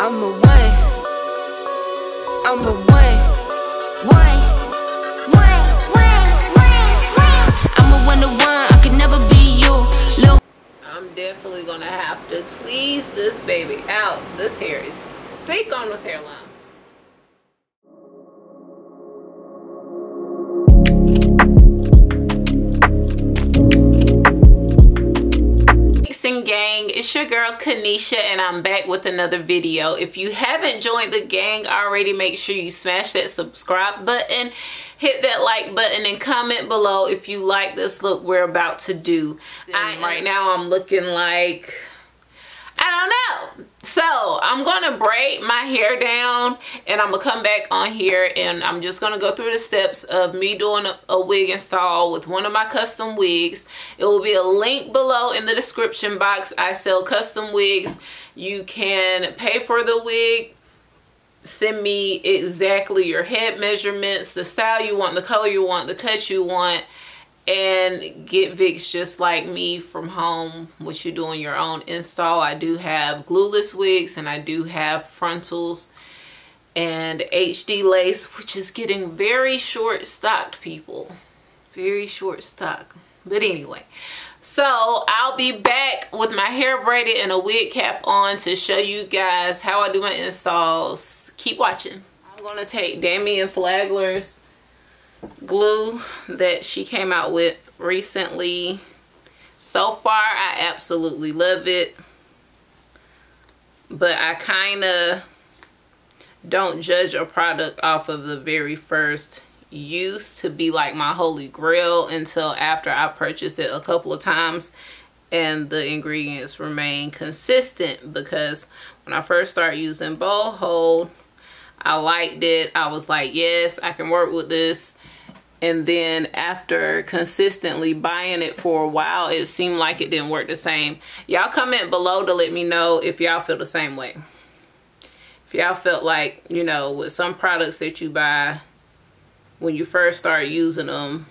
I'm a one. I'm a one. I'm a 1 to 1. I could never be you. I'm definitely gonna have to tweeze this baby out. This hair is thick on this hairline. VixenGang, it's your girl Kanisha, and I'm back with another video. If you haven't joined the gang already, make sure you smash that subscribe button, hit that like button, and comment below if you like this look we're about to do. Right now I'm looking like, I don't know. So I'm gonna braid my hair down, and I'm gonna come back on here and I'm just gonna go through the steps of me doing a wig install with one of my custom wigs. It will be a link below in the description box. I sell custom wigs. You can pay for the wig, send me exactly your head measurements, the style you want, the color you want, the cut you want, and get Vix just like me from home, what you doing your own install. I do have glueless wigs, and I do have frontals and HD lace, which is getting very short stocked, people. Very short stock. But anyway, so I'll be back with my hair braided and a wig cap on to show you guys how I do my installs. Keep watching. I'm going to take Damian Flagler's glue that she came out with recently. So far I absolutely love it, but I kind of don't judge a product off of the very first use to be like my holy grail until after I purchased it a couple of times and the ingredients remain consistent. Because when I first started using bowl hold, I liked it. I was like, yes, I can work with this. And then after consistently buying it for a while, it seemed like it didn't work the same. Y'all comment below to let me know if y'all feel the same way. If y'all felt like, you know, with some products that you buy, when you first start using them,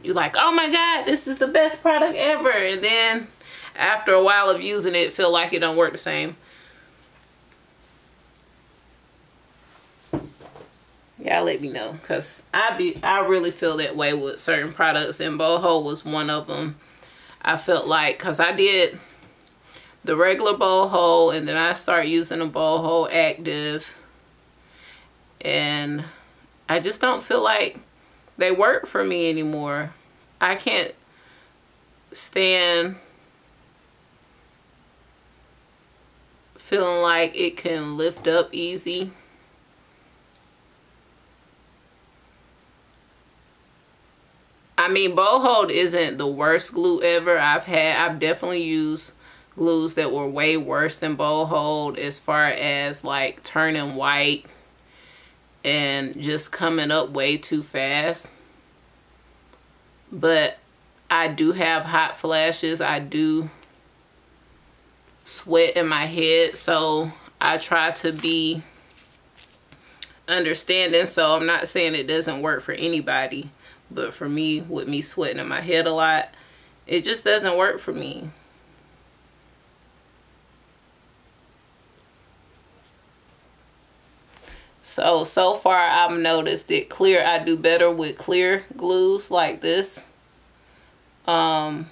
you're like, oh my God, this is the best product ever. And then after a while of using it, feel like it don't work the same. Y'all let me know, because I really feel that way with certain products, and boho was one of them. I felt like, because I did the regular boho and then I started using a boho active, and I just don't feel like they work for me anymore. I can't stand feeling like it can lift up easy. I mean, bow hold isn't the worst glue ever. I've definitely used glues that were way worse than bow hold, as far as like turning white and just coming up way too fast. But I do have hot flashes. I do sweat in my head, so I try to be understanding. So I'm not saying it doesn't work for anybody. But for me, with me sweating in my head a lot, it just doesn't work for me. So far I've noticed that I do better with clear glues like this. And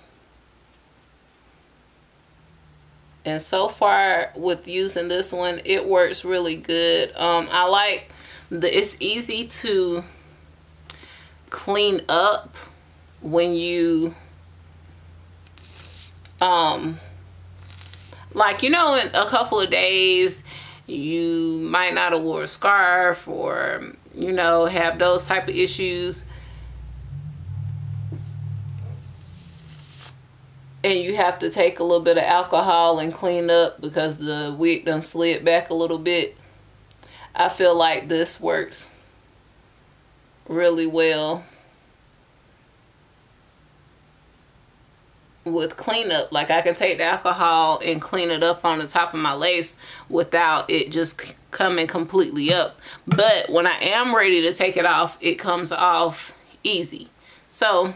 so far with using this one, it works really good. I like it's easy to clean up when you like, you know, in a couple of days you might not have wore a scarf, or you know, have those type of issues, and you have to take a little bit of alcohol and clean up because the wig done slid back a little bit. I feel like this works really well with cleanup. Like, I can take the alcohol and clean it up on the top of my lace without it just coming completely up. But when I am ready to take it off, it comes off easy. So,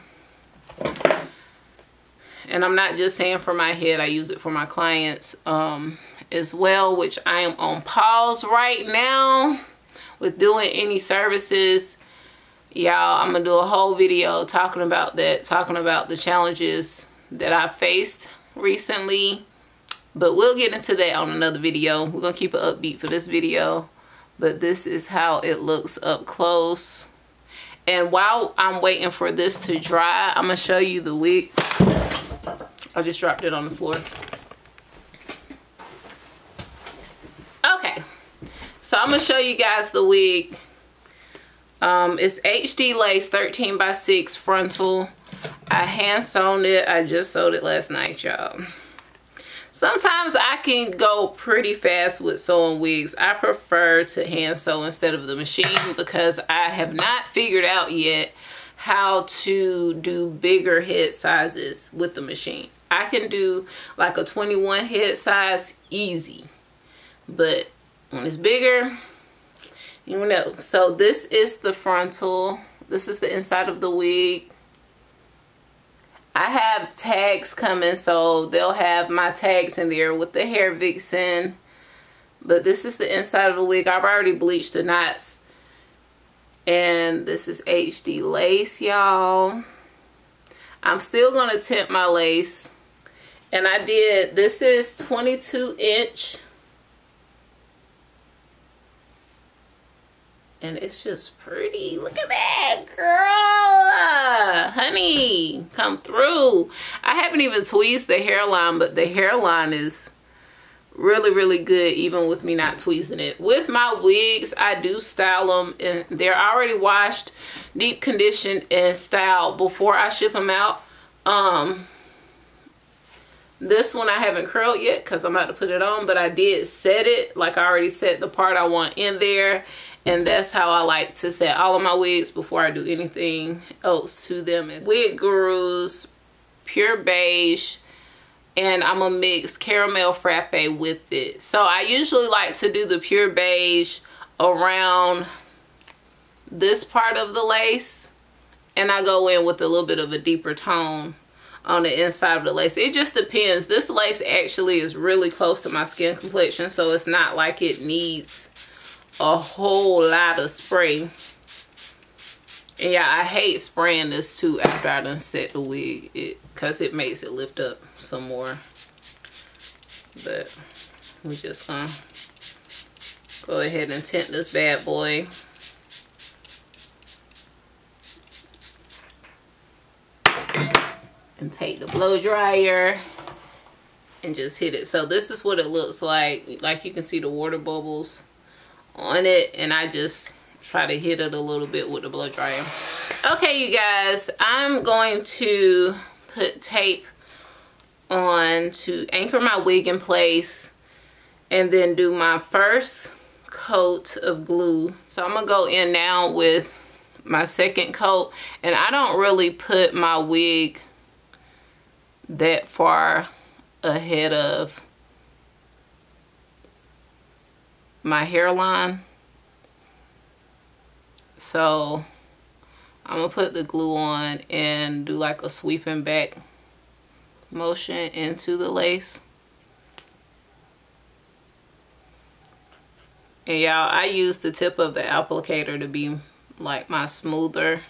and I'm not just saying for my head, I use it for my clients as well, which I am on pause right now with doing any services. Y'all, I'm gonna do a whole video talking about that, talking about the challenges that I faced recently, but we'll get into that on another video. We're gonna keep it upbeat for this video, but this is how it looks up close. And while I'm waiting for this to dry, I'm gonna show you the wig. I just dropped it on the floor. Okay, so I'm gonna show you guys the wig. It's HD lace 13x6 frontal. I hand sewn it. I just sewed it last night, y'all. Sometimes I can go pretty fast with sewing wigs. I prefer to hand sew instead of the machine because I have not figured out yet how to do bigger head sizes with the machine. I can do like a 21 head size easy, but when it's bigger, you know. So this is the frontal. This is the inside of the wig. I have tags coming, so they'll have my tags in there with the Hair Vixen. But this is the inside of the wig. I've already bleached the knots. And this is HD lace, y'all. I'm still going to tint my lace. And I did, this is 22 inch. And it's just pretty. Look at that, girl. Honey, come through. I haven't even tweezed the hairline, but the hairline is really, really good, even with me not tweezing it. With my wigs, I do style them, and they're already washed, deep conditioned, and styled before I ship them out. This one I haven't curled yet because I'm about to put it on, but I did set it. Like, I already set the part I want in there. And that's how I like to set all of my wigs before I do anything else to them. Wig Gurus, Pure Beige, and I'm gonna mix Caramel Frappe with it. So I usually like to do the Pure Beige around this part of the lace, and I go in with a little bit of a deeper tone on the inside of the lace. It just depends. This lace actually is really close to my skin complexion, so it's not like it needs a whole lot of spray. And yeah, I hate spraying this too after I done set the wig, because it makes it lift up some more. But we're just gonna go ahead and tint this bad boy. And take the blow dryer and just hit it. So this is what it looks like. Like, you can see the water bubbles on it, and I just try to hit it a little bit with the blow dryer. Okay, you guys, I'm going to put tape on to anchor my wig in place and then do my first coat of glue. So I'm gonna go in now with my second coat, and I don't really put my wig that far ahead of my hairline. So I'm gonna put the glue on and do like a sweeping back motion into the lace. And y'all, I use the tip of the applicator to be like my smoother.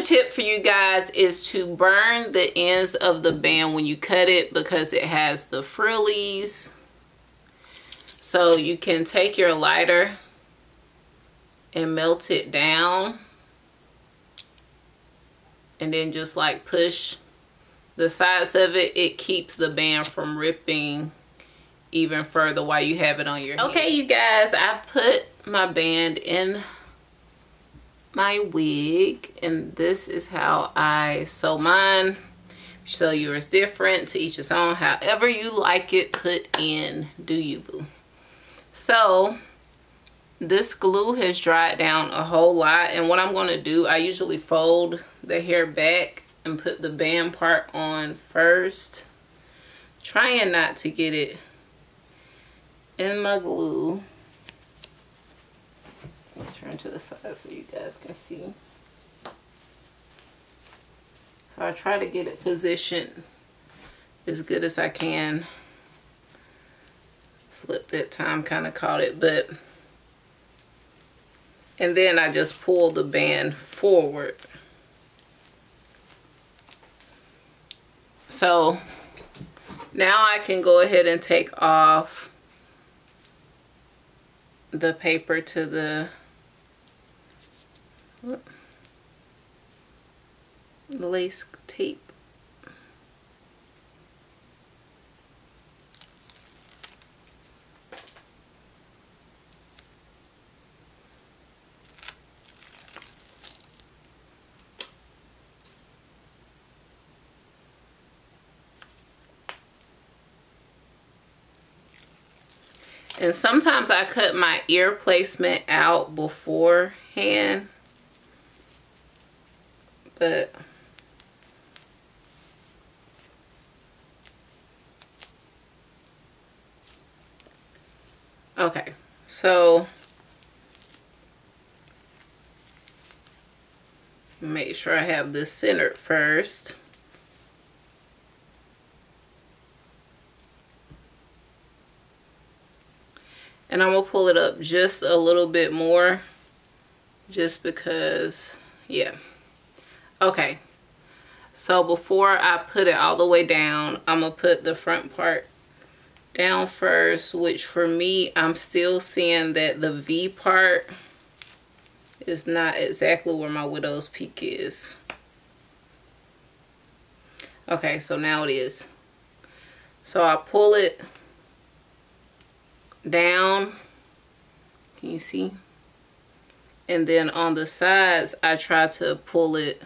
Tip for you guys is to burn the ends of the band when you cut it, because it has the frillies. So you can take your lighter and melt it down, and then just like push the sides of it. It keeps the band from ripping even further while you have it on your head. Okay, you guys, I put my band in my wig, and this is how I sew mine. So yours different, to each his own. However you like it put in, do you, boo. So this glue has dried down a whole lot, and what I'm going to do, I usually fold the hair back and put the band part on first, trying not to get it in my glue. Let me turn to the side so you guys can see. So I try to get it positioned as good as I can. Flip that time, kind of caught it, but and then I just pull the band forward. So now I can go ahead and take off the paper to the lace tape. And sometimes I cut my ear placement out beforehand, but okay, so make sure I have this centered first. And I'm going to pull it up just a little bit more, just because, yeah. Okay, so before I put it all the way down, I'm going to put the front part down first, which for me, I'm still seeing that the V part is not exactly where my widow's peak is. Okay, so now it is. So I pull it down, can you see? And then on the sides I try to pull it.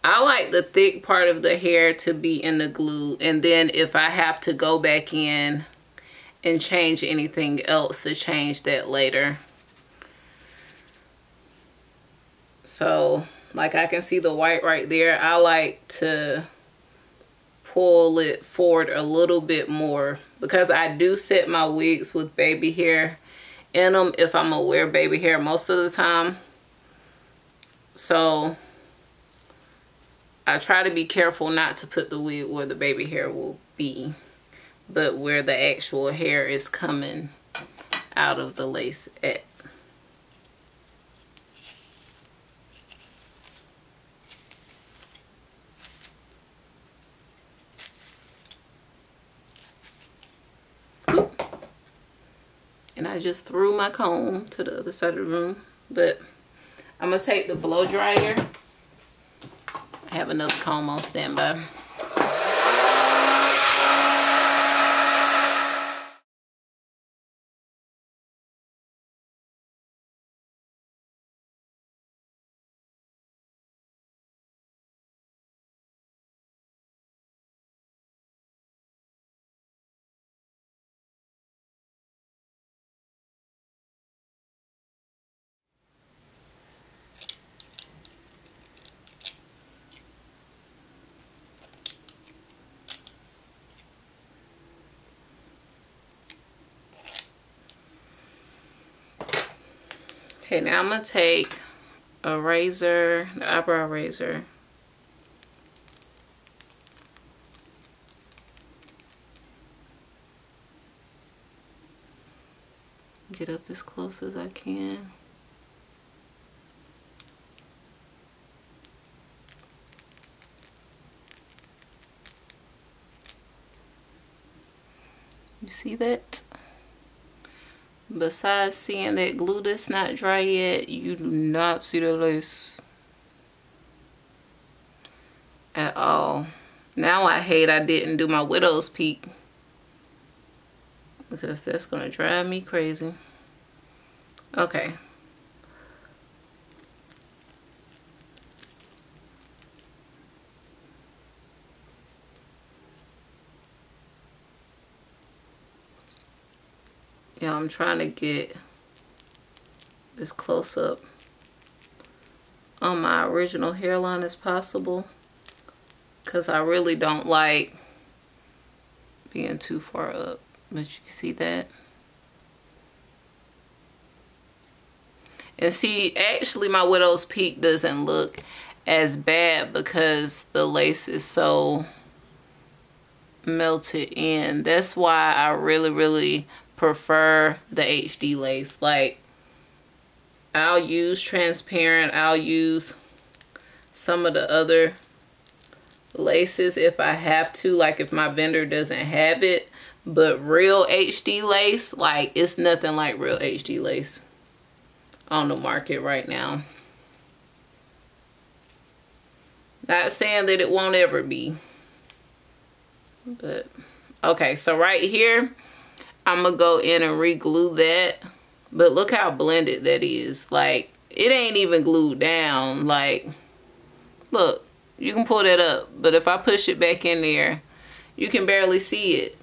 I like the thick part of the hair to be in the glue, and then if I have to go back in and change anything else, to change that later. So like I can see the white right there. I like to pull it forward a little bit more because I do set my wigs with baby hair in them if I'm gonna wear baby hair most of the time. So I try to be careful not to put the wig where the baby hair will be, but where the actual hair is coming out of the lace at. And I just threw my comb to the other side of the room. But I'm going to take the blow dryer. I have another comb on standby. Okay, now I'm going to take a razor, the eyebrow razor. Get up as close as I can. You see that? Besides seeing that glue that's not dry yet, you do not see the lace at all. Now I hate I didn't do my widow's peak because that's gonna drive me crazy. Okay. Yeah, I'm trying to get as close up on my original hairline as possible, because I really don't like being too far up. But you can see that. And see, actually my widow's peak doesn't look as bad because the lace is so melted in. That's why I really prefer the HD lace. Like, I'll use transparent, I'll use some of the other laces if I have to, like if my vendor doesn't have it. But real HD lace, like, it's nothing like real HD lace on the market right now. Not saying that it won't ever be, but okay. So right here, I'm gonna go in and re-glue that. But look how blended that is. Like, it ain't even glued down. Like, look, you can pull that up, but if I push it back in there, you can barely see it.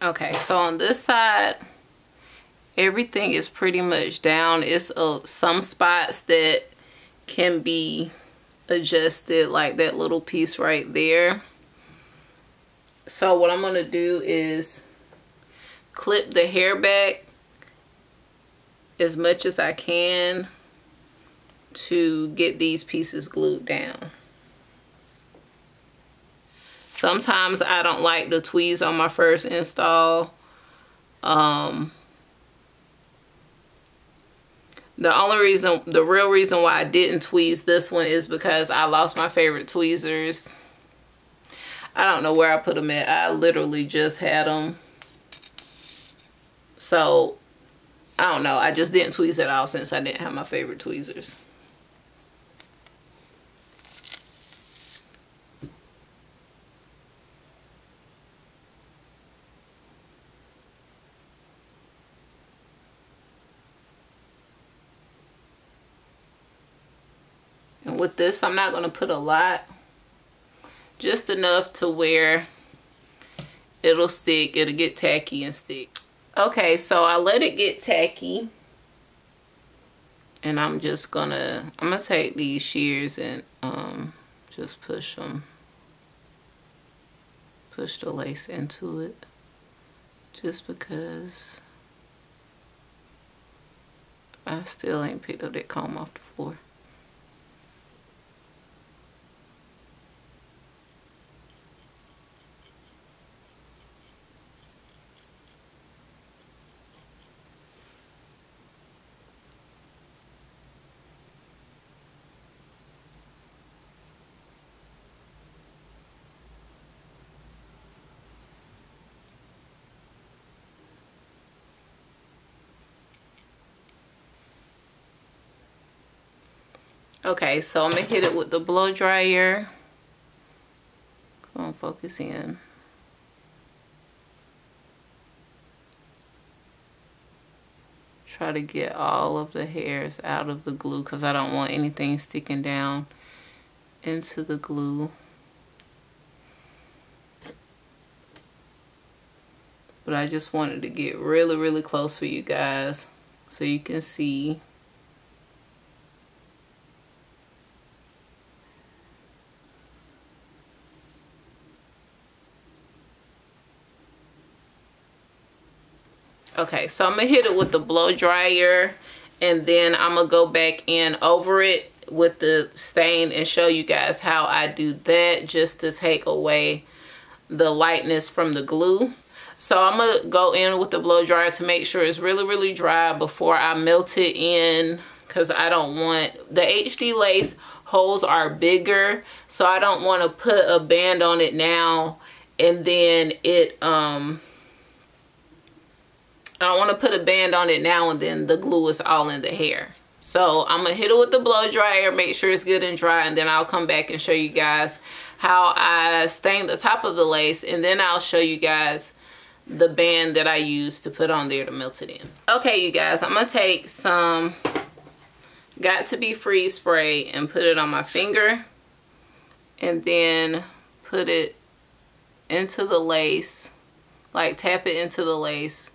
Okay, so on this side, everything is pretty much down. It's some spots that can be adjusted, like that little piece right there. So what I'm going to do is clip the hair back as much as I can to get these pieces glued down. Sometimes I don't like the tweeze on my first install. The real reason why I didn't tweeze this one is because I lost my favorite tweezers. I don't know where I put them at. I literally just had them. So, I don't know. I just didn't tweeze at all since I didn't have my favorite tweezers. And with this, I'm not going to put a lot. Just enough to where it'll stick. It'll get tacky and stick. Okay, so I let it get tacky. And I'm just gonna, take these shears and just push them. Push the lace into it. Just because I still ain't picked up that comb off the floor. Okay, so I'm gonna hit it with the blow dryer. Come on, focus in. Try to get all of the hairs out of the glue because I don't want anything sticking down into the glue. But I just wanted to get really close for you guys so you can see. Okay, so I'm gonna hit it with the blow dryer and then I'm gonna go back in over it with the stain and show you guys how I do that, just to take away the lightness from the glue. So I'm gonna go in with the blow dryer to make sure it's really dry before I melt it in, because I don't want, the HD lace holes are bigger, so I don't want to put a band on it now and then it I don't want to put a band on it now and then the glue is all in the hair. So I'm going to hit it with the blow dryer, make sure it's good and dry, and then I'll come back and show you guys how I stain the top of the lace, and then I'll show you guys the band that I use to put on there to melt it in. Okay, you guys, I'm going to take some Got to Be Freeze spray and put it on my finger, and then put it into the lace, like tap it into the lace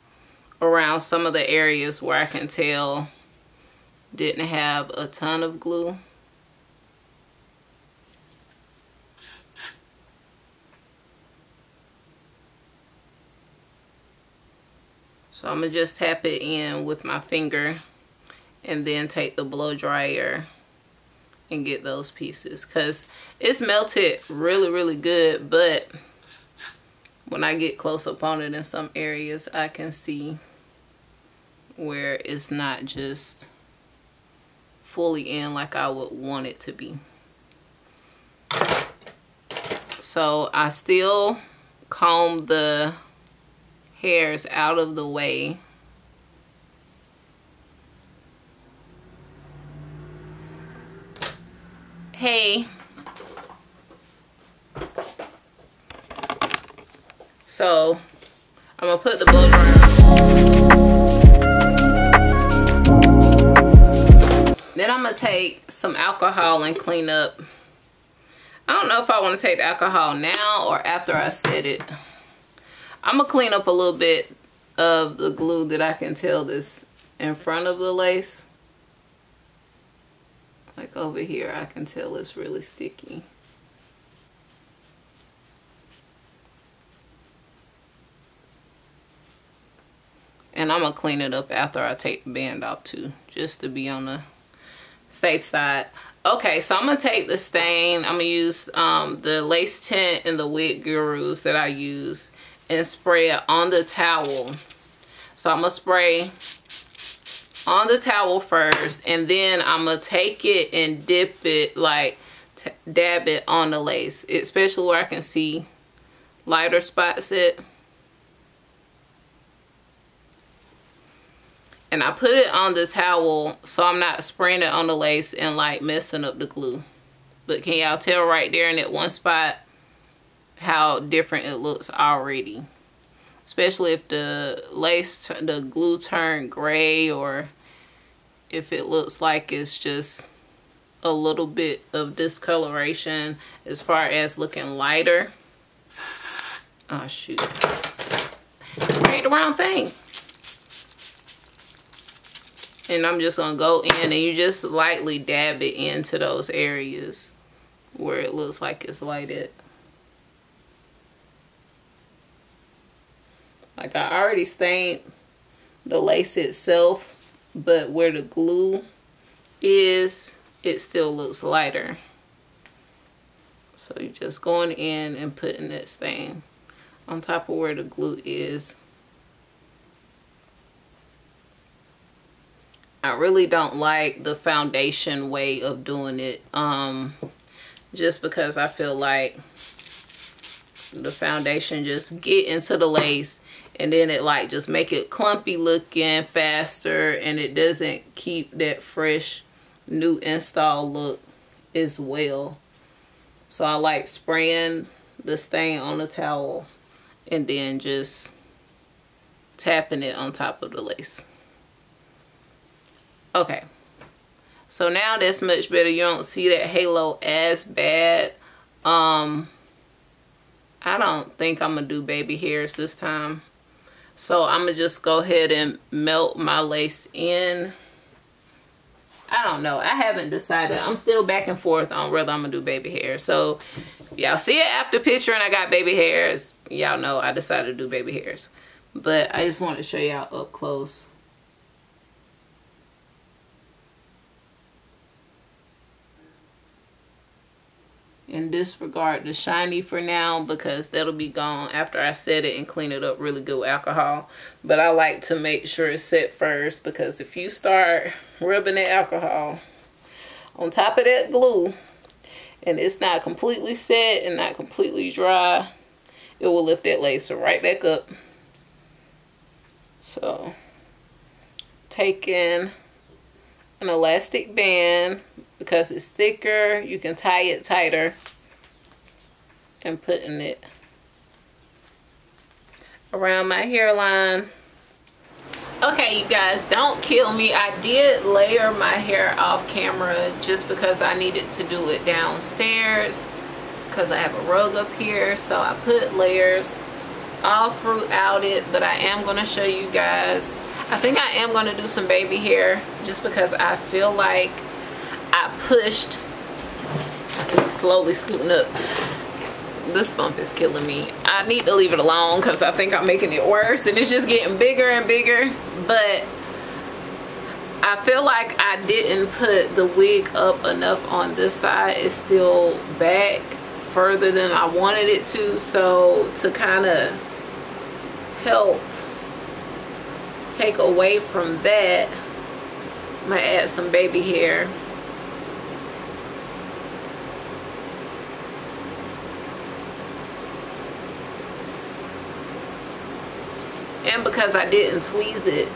around some of the areas where I can tell didn't have a ton of glue. So I'm gonna just tap it in with my finger and then take the blow dryer and get those pieces, because it's melted really good, but when I get close up on it in some areas, I can see where it's not just fully in like I would want it to be. So I still comb the hairs out of the way. Hey. So I'm gonna put the blow dryer. Then I'm gonna take some alcohol and clean up. I don't know if I want to take the alcohol now or after I set it. I'm gonna clean up a little bit of the glue that I can tell is in front of the lace. Like over here, I can tell it's really sticky. And I'm gonna clean it up after I take the band off too, just to be on the safe side. Okay, so I'm gonna take the stain. I'm gonna use the lace tint and the Wig Gurus that I use and spray it on the towel. So I'm gonna spray on the towel first, and then I'm gonna take it and dip it, like dab it on the lace, especially where I can see lighter spots at. And I put it on the towel so I'm not spraying it on the lace and like messing up the glue. But can y'all tell right there in that one spot how different it looks already? Especially if the lace, the glue turned gray, or if it looks like it's just a little bit of discoloration as far as looking lighter. Oh shoot. Sprayed the wrong thing. And I'm just gonna go in and you just lightly dab it into those areas where it looks like it's lighted. Like I already stained the lace itself, but where the glue is, it still looks lighter. So you're just going in and putting that stain on top of where the glue is. I really don't like the foundation way of doing it, just because I feel like the foundation just get into the lace and then it like just make it clumpy looking faster, and it doesn't keep that fresh new install look as well. So I like spraying the stain on the towel and then just tapping it on top of the lace. Okay, so now that's much better. You don't see that halo as bad. I don't think I'm gonna do baby hairs this time, so I'm gonna just go ahead and melt my lace in. I don't know, I haven't decided. I'm still back and forth on whether I'm gonna do baby hair. So y'all see it after picture and I got baby hairs, y'all know I decided to do baby hairs. But I just wanted to show y'all up close. And disregard the shiny for now, because that'll be gone after I set it and clean it up really good with alcohol. But I like to make sure it's set first, because if you start rubbing the alcohol on top of that glue and it's not completely set and not completely dry, it will lift that lace right back up. So taking an elastic band, because it's thicker, you can tie it tighter, and putting it around my hairline. Okay, you guys, don't kill me. I did layer my hair off camera just because I needed to do it downstairs because I have a rug up here. So I put layers all throughout it, but I am going to show you guys. I think I am going to do some baby hair just because I feel like I pushed. I see it slowly scooting up. This bump is killing me. I need to leave it alone because I think I'm making it worse and it's just getting bigger and bigger. But I feel like I didn't put the wig up enough on this side. It's still back further than I wanted it to. So to kind of help take away from that, I'm gonna add some baby hair. And because I didn't tweeze it,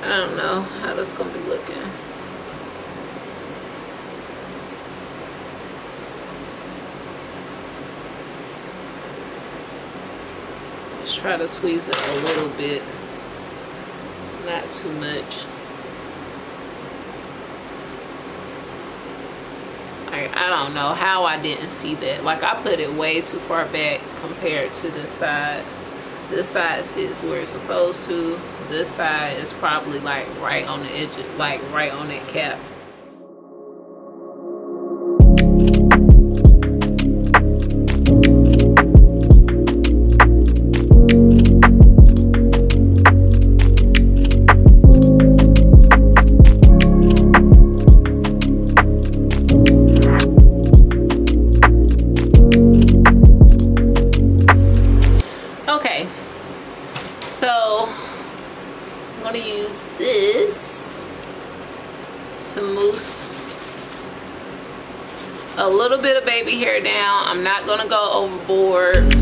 I don't know how this is gonna be looking. Let's try to tweeze it a little bit, not too much. I don't know how I didn't see that. Like, I put it way too far back compared to this side. This side sits where it's supposed to. This side is probably like right on the edge, like right on that cap. Okay, so I'm going to use this to mousse a little bit of baby hair down. I'm not going to go overboard.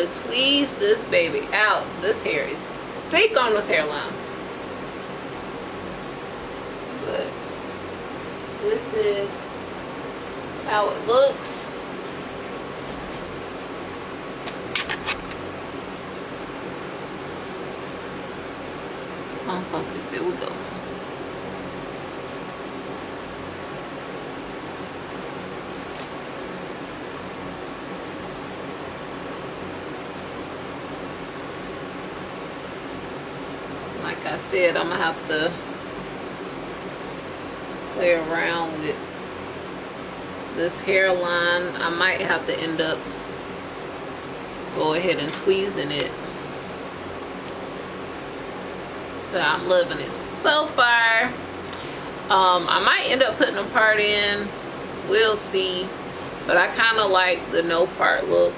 Tweeze this baby out. This hair is thick on this hairline, but this is how it looks. On focus, there we go. Like I said, I'm gonna have to play around with this hairline. I might have to end up go ahead and tweezing it, but I'm loving it so far. I might end up putting a part in, we'll see, but I kind of like the no part look.